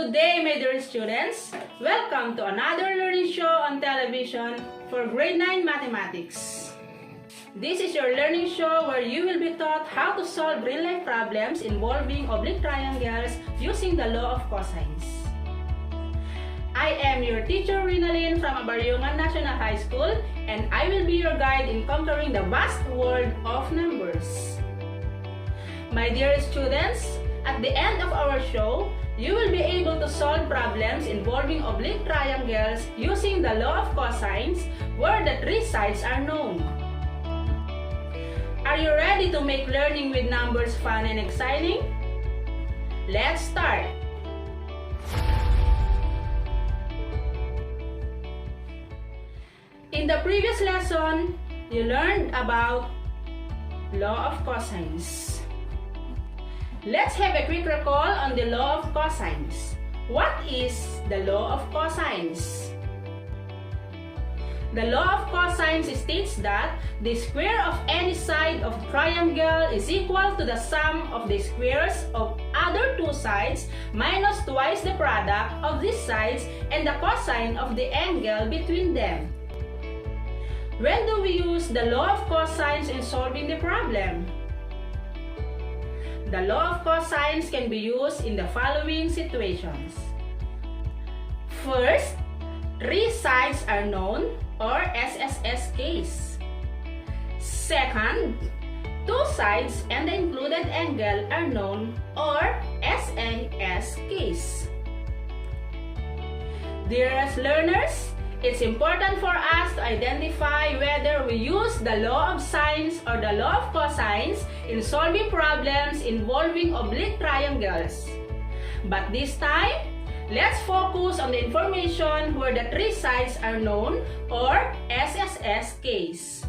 Good day, my dear students! Welcome to another learning show on television for grade 9 mathematics. This is your learning show where you will be taught how to solve real-life problems involving oblique triangles using the law of cosines. I am your teacher Rinalyn from Abaryungan National High School, and I will be your guide in conquering the vast world of numbers. My dear students, at the end of our show, you will be able to solve problems involving oblique triangles using the law of cosines where the three sides are known. Are you ready to make learning with numbers fun and exciting? Let's start! In the previous lesson, you learned about law of cosines. Let's have a quick recall on the law of cosines. What is the law of cosines? The law of cosines states that the square of any side of the triangle is equal to the sum of the squares of other two sides minus twice the product of these sides and the cosine of the angle between them. When do we use the law of cosines in solving the problem? The law of cosines can be used in the following situations. First, three sides are known, or SSS case. Second, two sides and the included angle are known, or SNS case. Dearest learners, it's important for us to identify whether we use the law of sines or the law of cosines in solving problems involving oblique triangles. But this time, let's focus on the information where the three sides are known, or SSS case.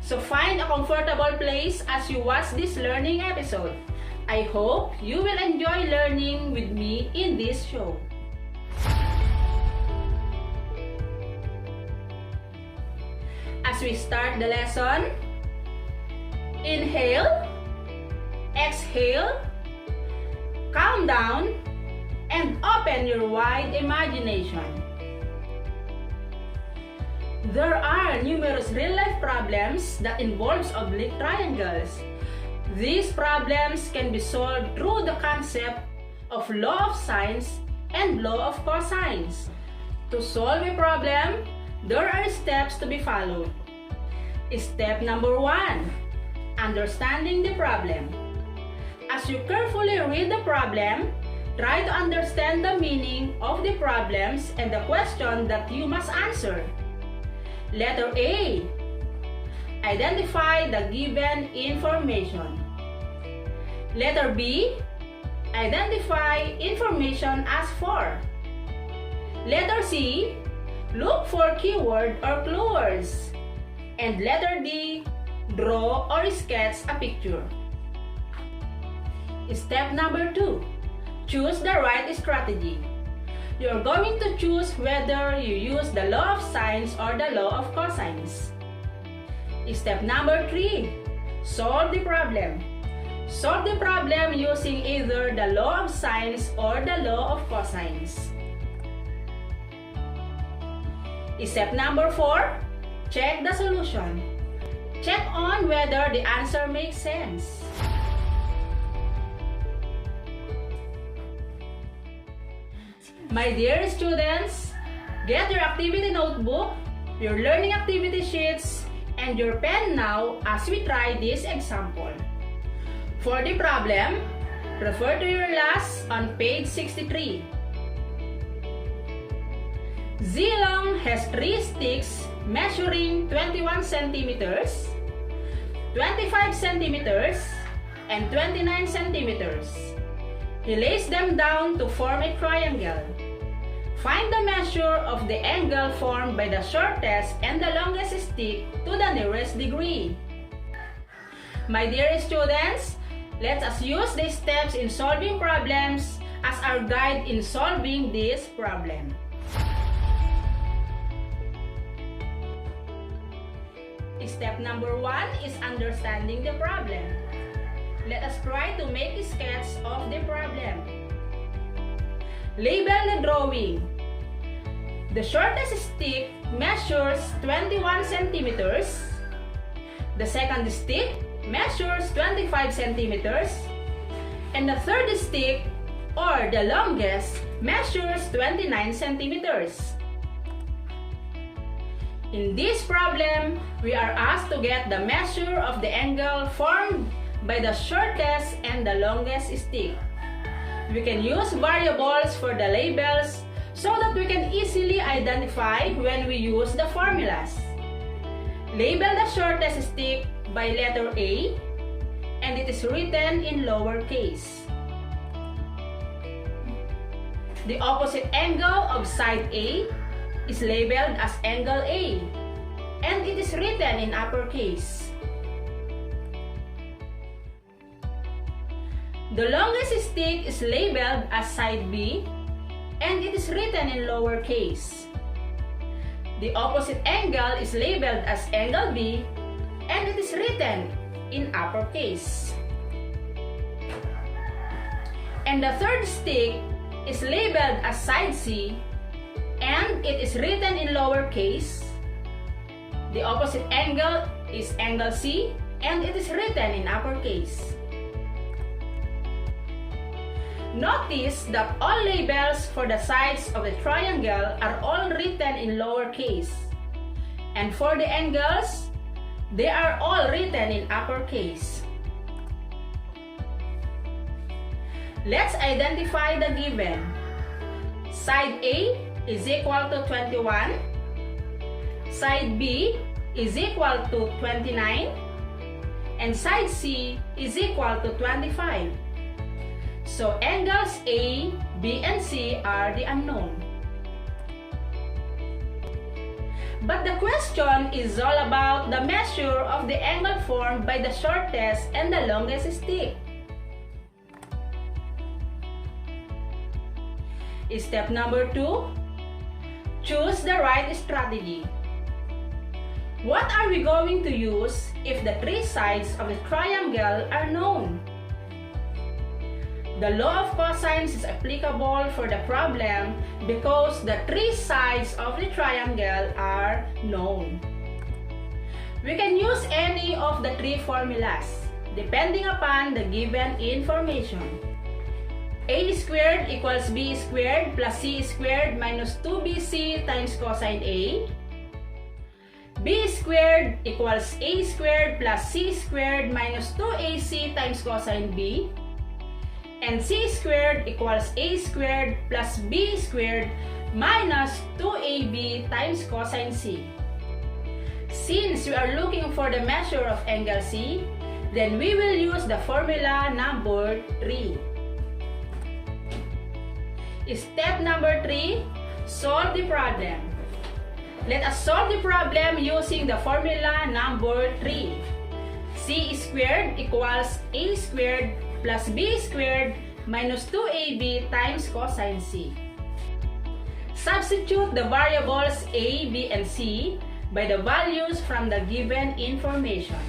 So find a comfortable place as you watch this learning episode. I hope you will enjoy learning with me in this show. As we start the lesson, inhale, exhale, calm down, and open your wide imagination. There are numerous real-life problems that involves oblique triangles. These problems can be solved through the concept of law of sines and law of cosines. To solve a problem, there are steps to be followed. Step number 1, understanding the problem. As you carefully read the problem, try to understand the meaning of the problems and the question that you must answer. Letter A, identify the given information. Letter B, identify information as for. Letter C, look for keyword or clue words. And letter D, draw or sketch a picture. Step number 2, choose the right strategy. You are going to choose whether you use the law of sines or the law of cosines. Step number 3, solve the problem. Solve the problem using either the law of sines or the law of cosines. Step number 4, check the solution. Check on whether the answer makes sense. My dear students, get your activity notebook, your learning activity sheets, and your pen now as we try this example. For the problem, refer to your last on page 63. Zilong has 3 sticks measuring 21 centimeters, 25 centimeters, and 29 centimeters. He lays them down to form a triangle. Find the measure of the angle formed by the shortest and the longest stick to the nearest degree. My dear students, let us use the steps in solving problems as our guide in solving this problem. Step number 1 is understanding the problem. Let us try to make a sketch of the problem. Label the drawing. The shortest stick measures 21 centimeters. The second stick measures 25 centimeters. And the third stick, or the longest, measures 29 centimeters. In this problem, we are asked to get the measure of the angle formed by the shortest and the longest stick. We can use variables for the labels so that we can easily identify when we use the formulas. Label the shortest stick by letter A, and it is written in lowercase. The opposite angle of side A is labeled as angle A, and it is written in uppercase. The longest stick is labeled as side B, and it is written in lowercase. The opposite angle is labeled as angle B, and it is written in uppercase. And the third stick is labeled as side C, and it is written in lowercase. The opposite angle is angle C, and it is written in uppercase. Notice that all labels for the sides of the triangle are all written in lowercase, and for the angles, they are all written in uppercase. Let's identify the given. Side A is equal to 21. Side B is equal to 29. And side C is equal to 25. So angles A, B, and C are the unknown. But the question is all about the measure of the angle formed by the shortest and the longest stick. Step number 2, choose the right strategy. What are we going to use if the three sides of the triangle are known? The law of cosines is applicable for the problem because the three sides of the triangle are known. We can use any of the three formulas depending upon the given information. A squared equals B squared plus C squared minus 2BC times cosine A. B squared equals A squared plus C squared minus 2AC times cosine B. And C squared equals A squared plus B squared minus 2AB times cosine C. Since we are looking for the measure of angle C, then we will use the formula number 3. Step number 3, solve the problem. Let us solve the problem using the formula number 3. C squared equals A squared plus B squared minus 2AB times cosine C. Substitute the variables A, B, and C by the values from the given information.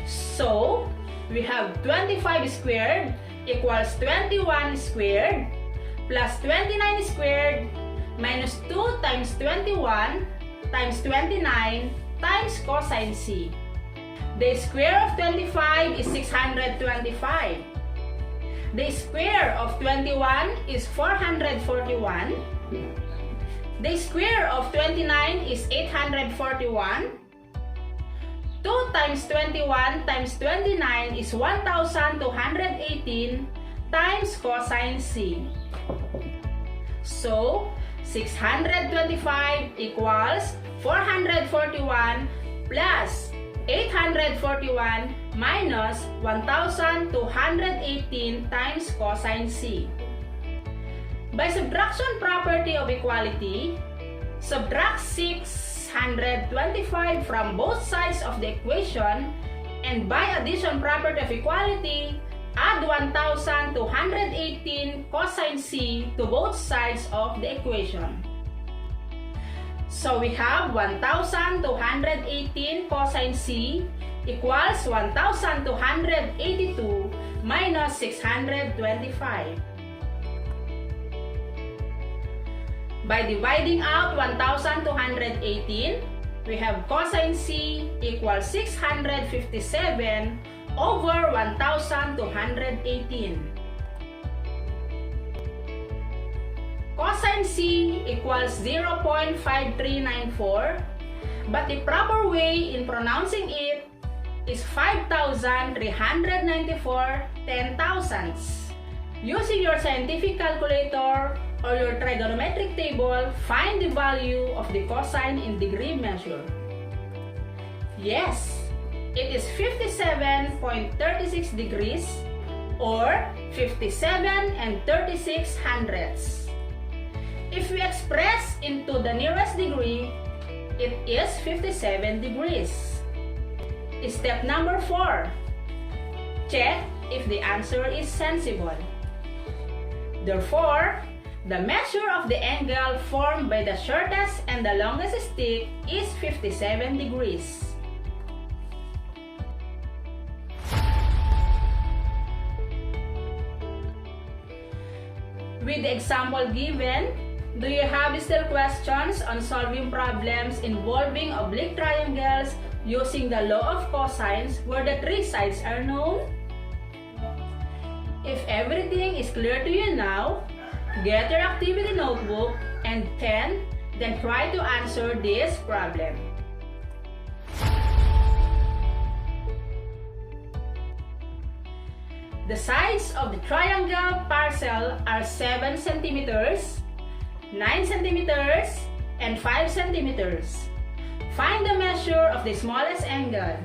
So, we have 25 squared equals 21 squared plus 29 squared minus 2 times 21 times 29 times cosine C. The square of 25 is 625. The square of 21 is 441. The square of 29 is 841. 2 times 21 times 29 is 1,218 times cosine C. So, 625 equals 441 plus 841 minus 1,218 times cosine C. By subtraction property of equality, subtract 625 from both sides of the equation, and by addition property of equality, add 1,218 cosine C to both sides of the equation. So we have 1,218 cosine C equals 1,282 minus 625. By dividing out 1,218, we have cosine C equals 657 over 1,218. Cosine C equals 0.5394, but the proper way in pronouncing it is 5,394 10,000s. Using your scientific calculator or your trigonometric table, find the value of the cosine in degree measure. Yes, it is 57.36 degrees or 57 and 36 hundredths. If we express into the nearest degree, it is 57 degrees. Step number 4. Check if the answer is sensible. Therefore, the measure of the angle formed by the shortest and the longest stick is 57 degrees. With the example given, do you have still questions on solving problems involving oblique triangles using the law of cosines where the three sides are known? If everything is clear to you now, get your activity notebook and pen, then try to answer this problem. The sides of the triangle parcel are 7 centimeters, 9 centimeters, and 5 centimeters. Find the measure of the smallest angle.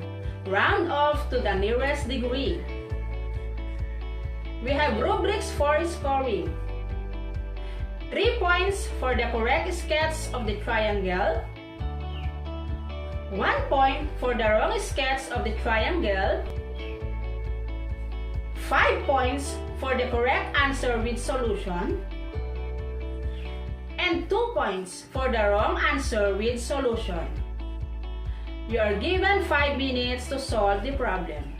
Round off to the nearest degree. We have rubrics for scoring. 3 points for the correct sketch of the triangle. 1 point for the wrong sketch of the triangle. 5 points for the correct answer with solution. And 2 points for the wrong answer with solution. You are given 5 minutes to solve the problem.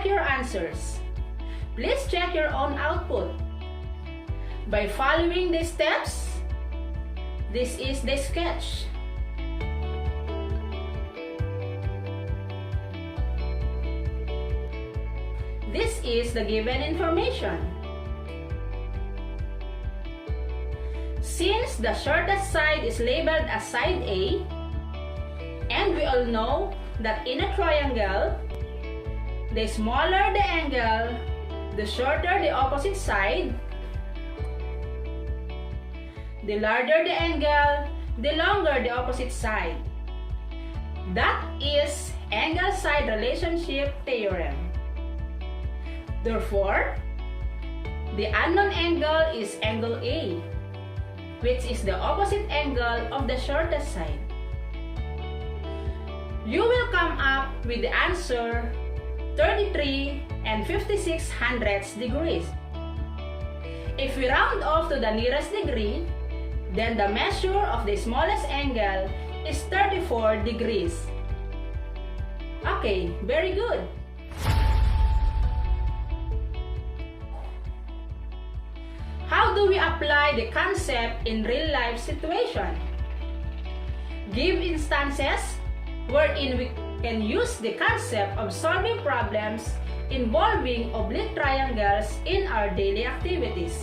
check your answers. Please check your own output. By following these steps, this is the sketch. This is the given information. Since the shortest side is labeled as side A, and we all know that in a triangle, the smaller the angle, the shorter the opposite side, the larger the angle, the longer the opposite side. That is angle-side relationship theorem. Therefore, the unknown angle is angle A, which is the opposite angle of the shortest side. You will come up with the answer 33 and 56/100 degrees. If we round off to the nearest degree, then the measure of the smallest angle is 34 degrees. Okay, very good. How do we apply the concept in real-life situation? Give instances wherein we can use the concept of solving problems involving oblique triangles in our daily activities.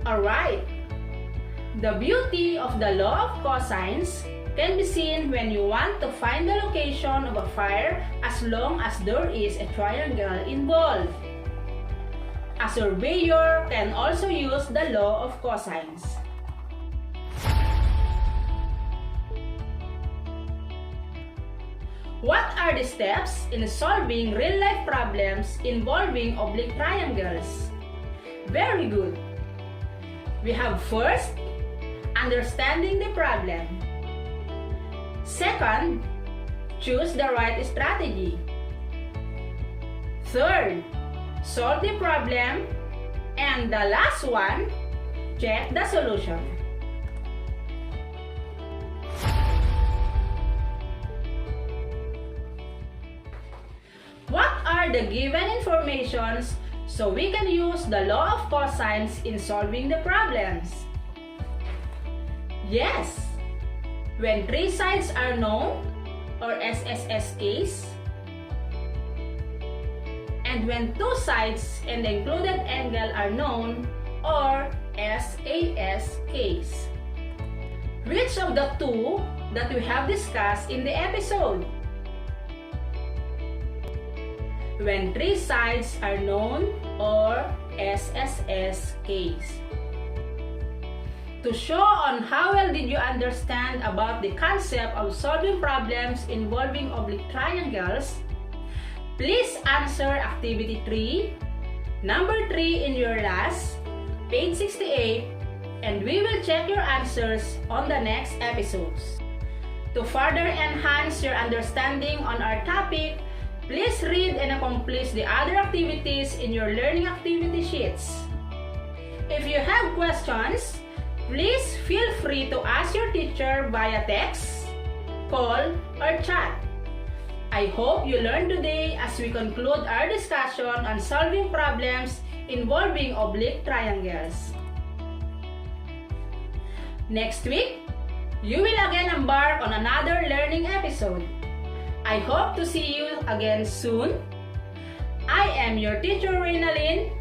Alright, the beauty of the law of cosines can be seen when you want to find the location of a fire as long as there is a triangle involved. A surveyor can also use the law of cosines. What are the steps in solving real-life problems involving oblique triangles? Very good. We have first, understanding the problem. Second, choose the right strategy. Third, solve the problem. And the last one, check the solution. What are the given informations so we can use the law of cosines in solving the problems? Yes, when three sides are known, or SSS case, and when two sides and the included angle are known, or SAS case. Which of the two that we have discussed in the episode? When three sides are known, or SSS case. To show on how well did you understand about the concept of solving problems involving oblique triangles, please answer activity 3, number 3 in your last, page 68, and we will check your answers on the next episodes. To further enhance your understanding on our topic, please read and accomplish the other activities in your learning activity sheets. If you have questions, please feel free to ask your teacher via text, call, or chat. I hope you learned today as we conclude our discussion on solving problems involving oblique triangles. Next week, you will again embark on another learning episode. I hope to see you again soon. I am your teacher Reynalyn,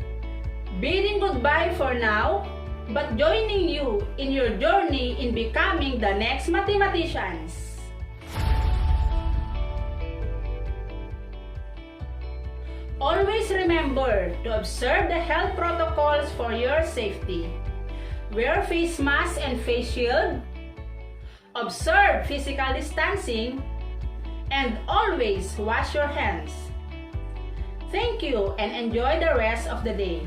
bidding goodbye for now, but joining you in your journey in becoming the next mathematicians. Always remember to observe the health protocols for your safety. Wear face mask and face shield. Observe physical distancing. And always wash your hands. Thank you and enjoy the rest of the day.